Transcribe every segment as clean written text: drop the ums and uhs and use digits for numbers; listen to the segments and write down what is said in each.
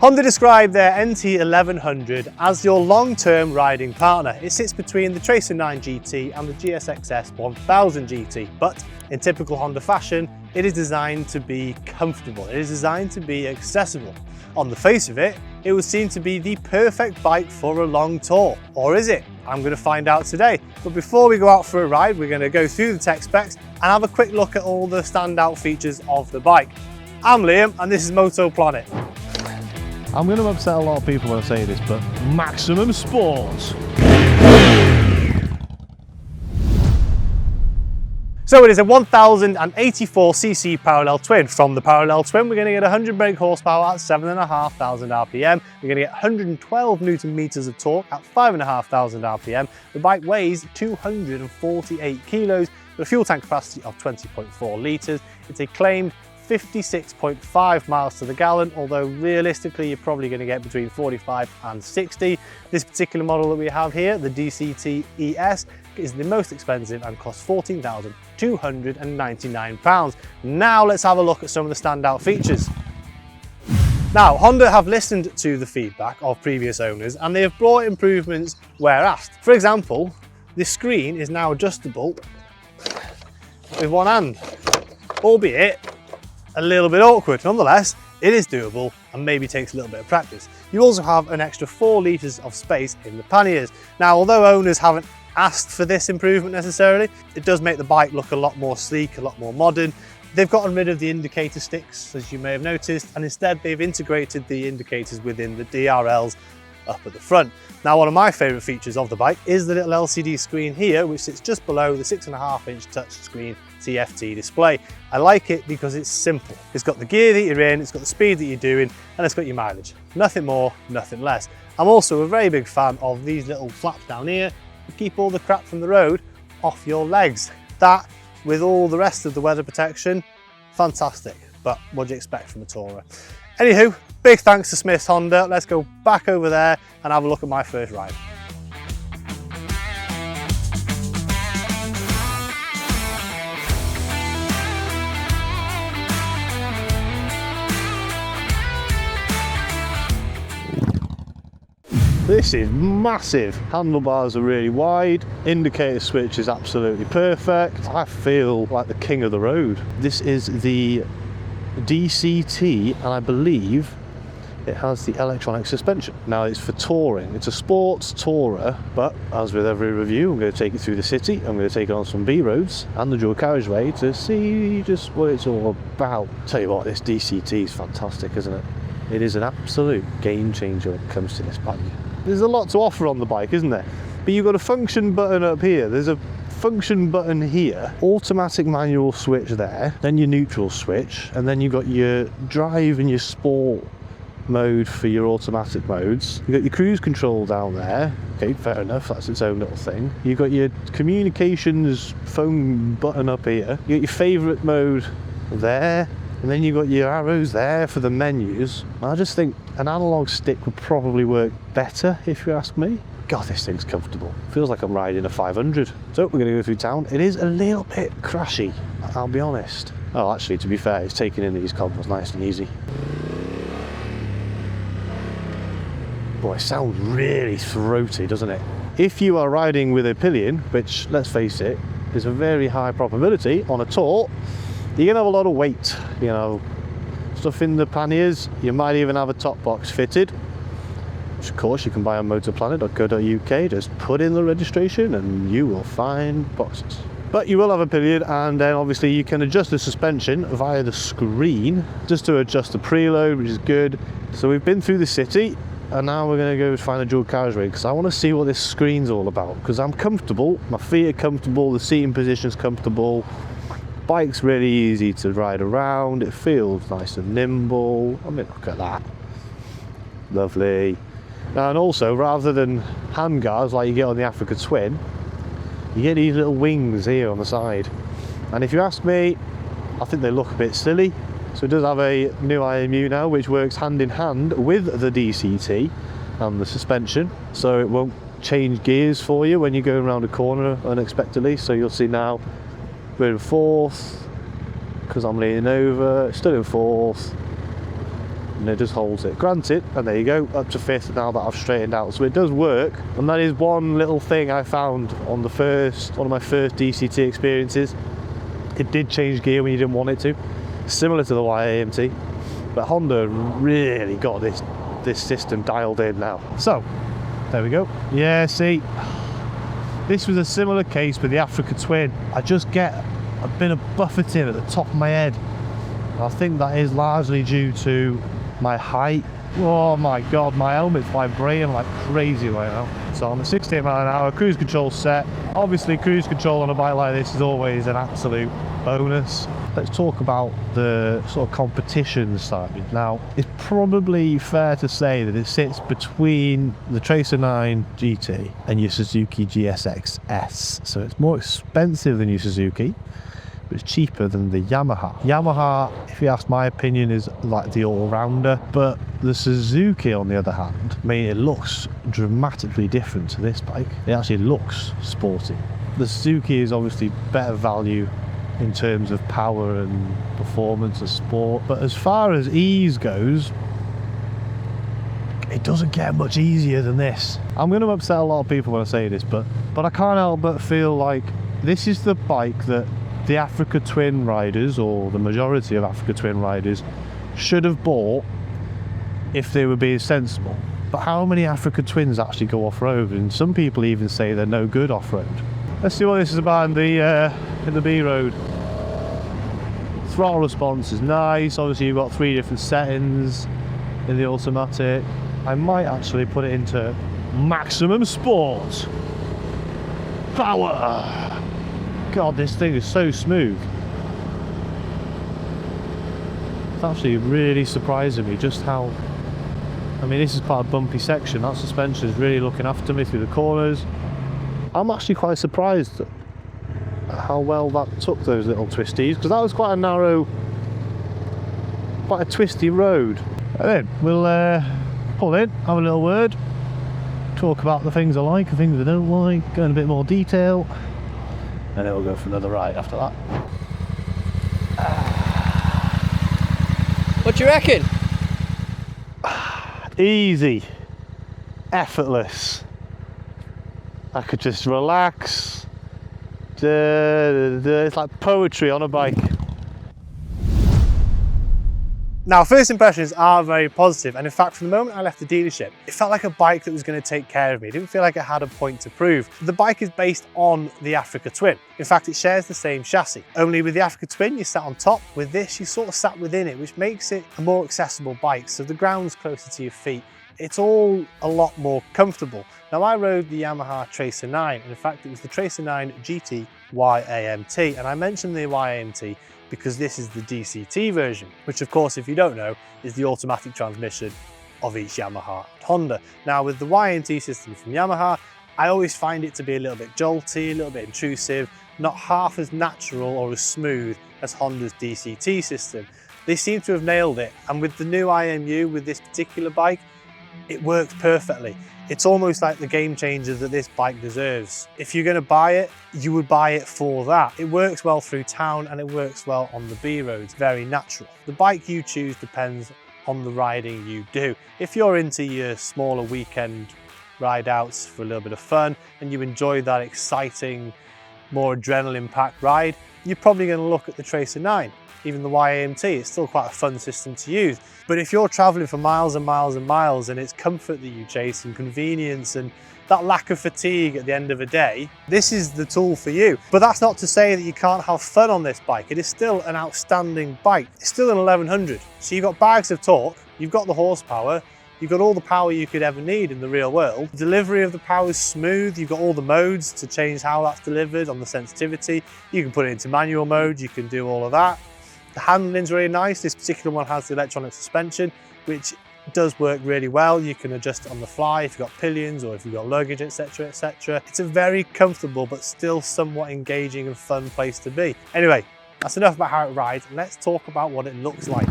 Honda described their NT1100 as your long-term riding partner. It sits between the Tracer 9 GT and the GSX-S 1000 GT, but in typical Honda fashion, it is designed to be comfortable. It is designed to be accessible. On the face of it, it would seem to be the perfect bike for a long tour. Or is it? I'm going to find out today. But before we go out for a ride, we're going to go through the tech specs and have a quick look at all the standout features of the bike. I'm Liam and this is Moto Planet. I'm going to upset a lot of people when I say this, but maximum sport. So it is a 1084cc parallel twin. From the parallel twin, we're going to get 100 brake horsepower at 7,500 RPM. We're going to get 112 Newton meters of torque at 5,500 RPM. The bike weighs 248 kilos with a fuel tank capacity of 20.4 litres. It's a claimed 56.5 miles to the gallon, although realistically you're probably going to get between 45 and 60. This particular model that we have here, the DCT-ES, is the most expensive and costs £14,299. Now let's have a look at some of the standout features. Now, Honda have listened to the feedback of previous owners and they have brought improvements where asked. For example, this screen is now adjustable with one hand, albeit a little bit awkward. Nonetheless, it is doable and maybe takes a little bit of practice. You also have an extra 4 litres of space in the panniers. Now, although owners haven't asked for this improvement necessarily, it does make the bike look a lot more sleek, a lot more modern. They've gotten rid of the indicator sticks, as you may have noticed, and instead they've integrated the indicators within the DRLs up at the front. Now, one of my favourite features of the bike is the little LCD screen here, which sits just below the 6.5-inch touchscreen TFT display. I like it because it's simple. It's got the gear that you're in, it's got the speed that you're doing, and it's got your mileage. Nothing more, nothing less. I'm also a very big fan of these little flaps down here to keep all the crap from the road off your legs. That, with all the rest of the weather protection, fantastic. But what do you expect from a tourer? Anywho, big thanks to Smith's Honda. Let's go back over there and have a look at my first ride. This is massive. Handlebars are really wide. Indicator switch is absolutely perfect. I feel like the king of the road. This is the DCT, and I believe it has the electronic suspension. Now, it's for touring. It's a sports tourer, but as with every review, I'm going to take it through the city. I'm going to take it on some B roads and the dual carriageway to see just what it's all about. Tell you what, this DCT is fantastic, isn't it? It is an absolute game changer when it comes to this bike. There's a lot to offer on the bike, isn't there? But you've got a function button up here. There's a function button here, automatic manual switch there, then your neutral switch, and then you've got your drive and your sport mode for your automatic modes. You've got your cruise control down there. Okay, fair enough, that's its own little thing. You've got your communications phone button up here. You got your favourite mode there. And then you've got your arrows there for the menus. I just think an analog stick would probably work better, if you ask me. God, this thing's comfortable. Feels like I'm riding a 500. So we're going to go through town. It is a little bit crashy, I'll be honest. Oh, actually, to be fair, it's taking in these cobbles nice and easy. Boy, it sounds really throaty, doesn't it? If you are riding with a pillion, which, let's face it, is a very high probability on a tour, you're going to have a lot of weight, you know, stuff in the panniers. You might even have a top box fitted, which of course you can buy on motoplanet.co.uk. Just put in the registration and you will find boxes. But you will have a pillion, and then obviously you can adjust the suspension via the screen just to adjust the preload, which is good. So we've been through the city and now we're going to go find a dual carriageway because I want to see what this screen's all about, because I'm comfortable, my feet are comfortable, the seating position's comfortable. Bike's really easy to ride around, it feels nice and nimble. I mean, look at that, lovely. And also, rather than handguards like you get on the Africa Twin, you get these little wings here on the side. And if you ask me, I think they look a bit silly. So it does have a new IMU now, which works hand in hand with the DCT and the suspension, so it won't change gears for you when you go around a corner unexpectedly. So you'll see now we're in fourth because I'm leaning over, still in fourth, and it just holds it. Granted, and there you go, up to 5th now that I've straightened out, so it does work. And that is one little thing I found on one of my first DCT experiences. It did change gear when you didn't want it to, similar to the YAMT, but Honda really got this system dialed in now. So there we go. Yeah, see, this was a similar case with the Africa Twin. I just get a bit of buffeting at the top of my head. I think that is largely due to my height. Oh my god, my helmet's vibrating like crazy right now. So I'm at 68 miles an hour, cruise control set. Obviously cruise control on a bike like this is always an absolute bonus. Let's talk about the sort of competition side. Now, it's probably fair to say that it sits between the Tracer 9 GT and your Suzuki GSX S. So it's more expensive than your Suzuki, but it's cheaper than the Yamaha. Yamaha, if you ask my opinion, is like the all-rounder, but the Suzuki, on the other hand, I mean, it looks dramatically different to this bike. It actually looks sporty. The Suzuki is obviously better value in terms of power and performance and sport, but as far as ease goes, it doesn't get much easier than this. I'm going to upset a lot of people when I say this, but I can't help but feel like this is the bike that the Africa Twin riders, or the majority of Africa Twin riders, should have bought if they were being sensible. But how many Africa Twins actually go off-road? And some people even say they're no good off-road. Let's see what this is about in the B road. Throttle response is nice. Obviously you've got 3 different settings in the automatic. I might actually put it into maximum sport. Power! God, this thing is so smooth. It's actually really surprising me just how, I mean, this is quite a bumpy section. That suspension is really looking after me through the corners. I'm actually quite surprised at how well that took those little twisties, because that was quite a narrow, quite a twisty road. And then we'll pull in, have a little word, talk about the things I like, the things I don't like, go in a bit more detail, and then we'll go for another ride after that. What do you reckon? Easy, effortless. I could just relax. It's like poetry on a bike. Now, first impressions are very positive, and in fact, from the moment I left the dealership, it felt like a bike that was going to take care of me. It didn't feel like it had a point to prove. The bike is based on the Africa Twin. In fact, it shares the same chassis. Only with the Africa Twin, you sat on top. With this, you sort of sat within it, which makes it a more accessible bike. So the ground's closer to your feet. It's all a lot more comfortable. Now, I rode the Yamaha Tracer 9, and in fact, it was the Tracer 9 GT YAMT, and I mentioned the YAMT because this is the DCT version, which of course, if you don't know, is the automatic transmission of each Yamaha and Honda. Now, with the YAMT system from Yamaha, I always find it to be a little bit jolty, a little bit intrusive, not half as natural or as smooth as Honda's DCT system. They seem to have nailed it, and with the new IMU, with this particular bike, it works perfectly. It's almost like the game changer that this bike deserves. If you're going to buy it, you would buy it for that. It works well through town and it works well on the B roads, very natural. The bike you choose depends on the riding you do. If you're into your smaller weekend ride outs for a little bit of fun and you enjoy that exciting, more adrenaline-packed ride, you're probably going to look at the Tracer 9. Even the YAMT, it's still quite a fun system to use. But if you're traveling for miles and miles and miles and it's comfort that you chase and convenience and that lack of fatigue at the end of a day, this is the tool for you. But that's not to say that you can't have fun on this bike. It is still an outstanding bike. It's still an 1100. So you've got bags of torque, you've got the horsepower, you've got all the power you could ever need in the real world. The delivery of the power is smooth. You've got all the modes to change how that's delivered on the sensitivity. You can put it into manual mode, you can do all of that. The handling's really nice. This particular one has the electronic suspension, which does work really well. You can adjust it on the fly if you've got pillions or if you've got luggage, etc, etc. It's a very comfortable but still somewhat engaging and fun place to be. Anyway, that's enough about how it rides. Let's talk about what it looks like.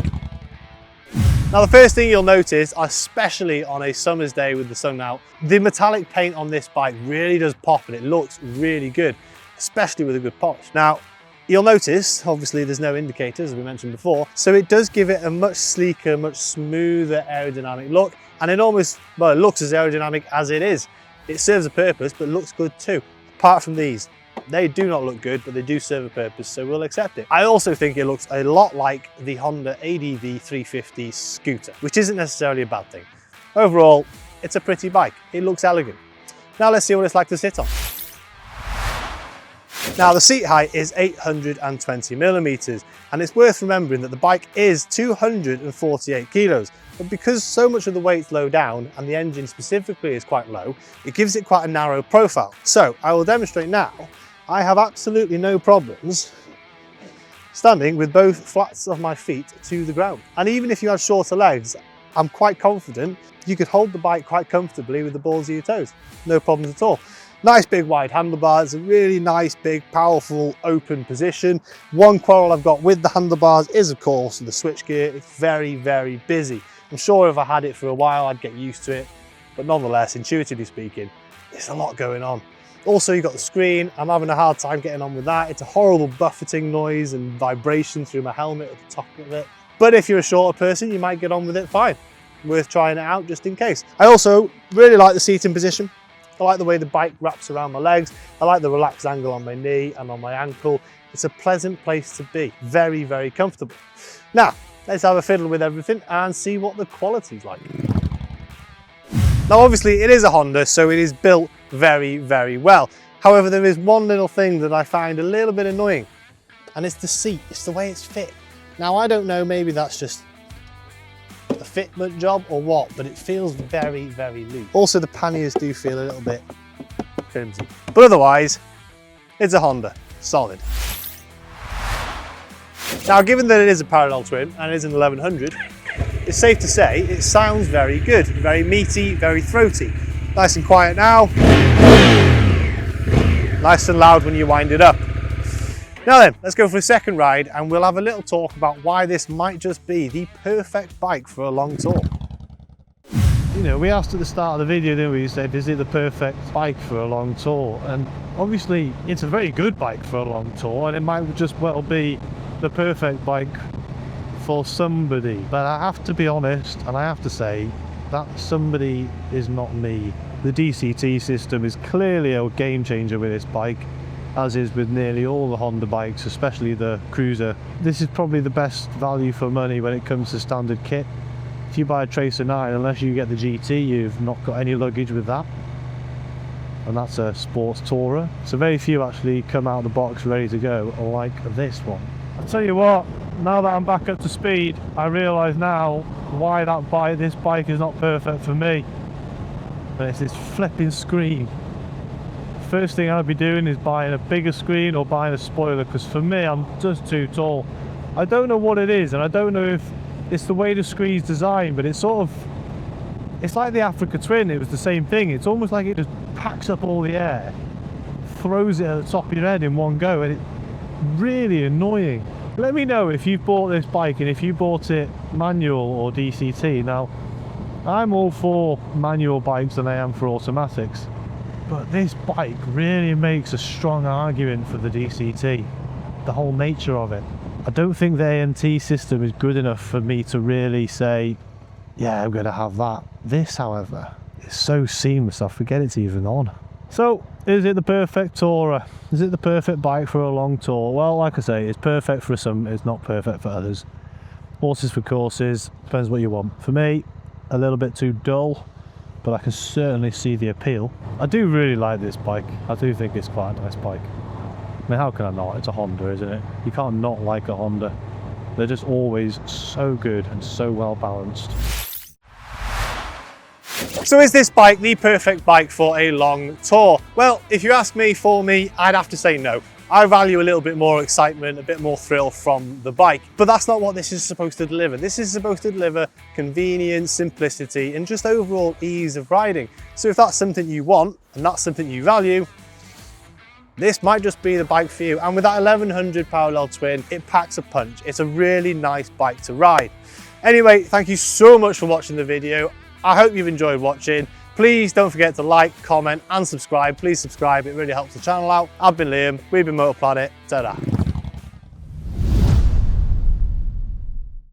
Now, the first thing you'll notice, especially on a summer's day with the sun out, the metallic paint on this bike really does pop and it looks really good, especially with a good polish. Now, You'll notice, obviously there's no indicators as we mentioned before, so it does give it a much sleeker, much smoother aerodynamic look, and it almost, well, it looks as aerodynamic as it is. It serves a purpose, but looks good too. Apart from these, they do not look good, but they do serve a purpose, so we'll accept it. I also think it looks a lot like the Honda ADV350 scooter, which isn't necessarily a bad thing. Overall, it's a pretty bike. It looks elegant. Now let's see what it's like to sit on. Now the seat height is 820 millimeters, and it's worth remembering that the bike is 248 kilos. But because so much of the weight's low down and the engine specifically is quite low, it gives it quite a narrow profile. So I will demonstrate now. I have absolutely no problems standing with both flats of my feet to the ground. And even if you had shorter legs, I'm quite confident you could hold the bike quite comfortably with the balls of your toes. No problems at all. Nice big wide handlebars, a really nice big powerful open position. One quarrel I've got with the handlebars is of course the switchgear. It's very, very busy. I'm sure if I had it for a while I'd get used to it, but nonetheless, intuitively speaking, there's a lot going on. Also, you've got the screen. I'm having a hard time getting on with that. It's a horrible buffeting noise and vibration through my helmet at the top of it. But if you're a shorter person, you might get on with it fine. Worth trying it out just in case. I also really like the seating position. I like the way the bike wraps around my legs. I like the relaxed angle on my knee and on my ankle. It's a pleasant place to be. Very, very comfortable. Now, let's have a fiddle with everything and see what the quality's like. Now, obviously it is a Honda, so it is built very, very well. However, there is one little thing that I find a little bit annoying, and it's the seat. It's the way it's fit. Now, I don't know, maybe that's just a fitment job or what, but it feels very, very loose. Also, the panniers do feel a little bit flimsy. But otherwise, it's a Honda, solid. Now, given that it is a parallel twin and it is an 1100, it's safe to say it sounds very good, very meaty, very throaty. Nice and quiet now. Nice and loud when you wind it up. Now then, let's go for a second ride and we'll have a little talk about why this might just be the perfect bike for a long tour. You know, we asked at the start of the video, didn't we? We said, is it the perfect bike for a long tour? And obviously it's a very good bike for a long tour, and it might just well be the perfect bike for somebody. But I have to be honest, and I have to say that somebody is not me. The DCT system is clearly a game changer with this bike, as is with nearly all the Honda bikes, especially the Cruiser. This is probably the best value for money when it comes to standard kit. If you buy a Tracer 9, unless you get the GT, you've not got any luggage with that. And that's a sports tourer. So very few actually come out of the box ready to go, like this one. I'll tell you what, now that I'm back up to speed, I realise now why this bike is not perfect for me. But it's this flipping screen. First thing I'd be doing is buying a bigger screen or buying a spoiler, because for me, I'm just too tall. I don't know what it is, and I don't know if it's the way the screen's designed, but it's like the Africa Twin. It was the same thing. It's almost like it just packs up all the air, throws it at the top of your head in one go, and it's really annoying. Let me know if you've bought this bike and if you bought it manual or DCT. Now, I'm all for manual bikes than I am for automatics, but this bike really makes a strong argument for the DCT, the whole nature of it. I don't think the ANT system is good enough for me to really say, yeah, I'm going to have that. This, however, is so seamless, I forget it's even on. So, is it the perfect tourer? Is it the perfect bike for a long tour? Well, like I say, it's perfect for some, it's not perfect for others. Horses for courses, depends what you want. For me, a little bit too dull, but I can certainly see the appeal. I do really like this bike. I do think it's quite a nice bike. I mean, how can I not? It's a Honda, isn't it? You can't not like a Honda. They're just always so good and so well balanced. So is this bike the perfect bike for a long tour? Well, if you ask me, for me, I'd have to say no. I value a little bit more excitement, a bit more thrill from the bike, but that's not what this is supposed to deliver. This is supposed to deliver convenience, simplicity, and just overall ease of riding. So if that's something you want, and that's something you value, this might just be the bike for you. And with that 1100 parallel twin, it packs a punch. It's a really nice bike to ride. Anyway, thank you so much for watching the video. I hope you've enjoyed watching. Please don't forget to like, comment and subscribe. Please subscribe, it really helps the channel out. I've been Liam, we've been Moto Planet, ta-da.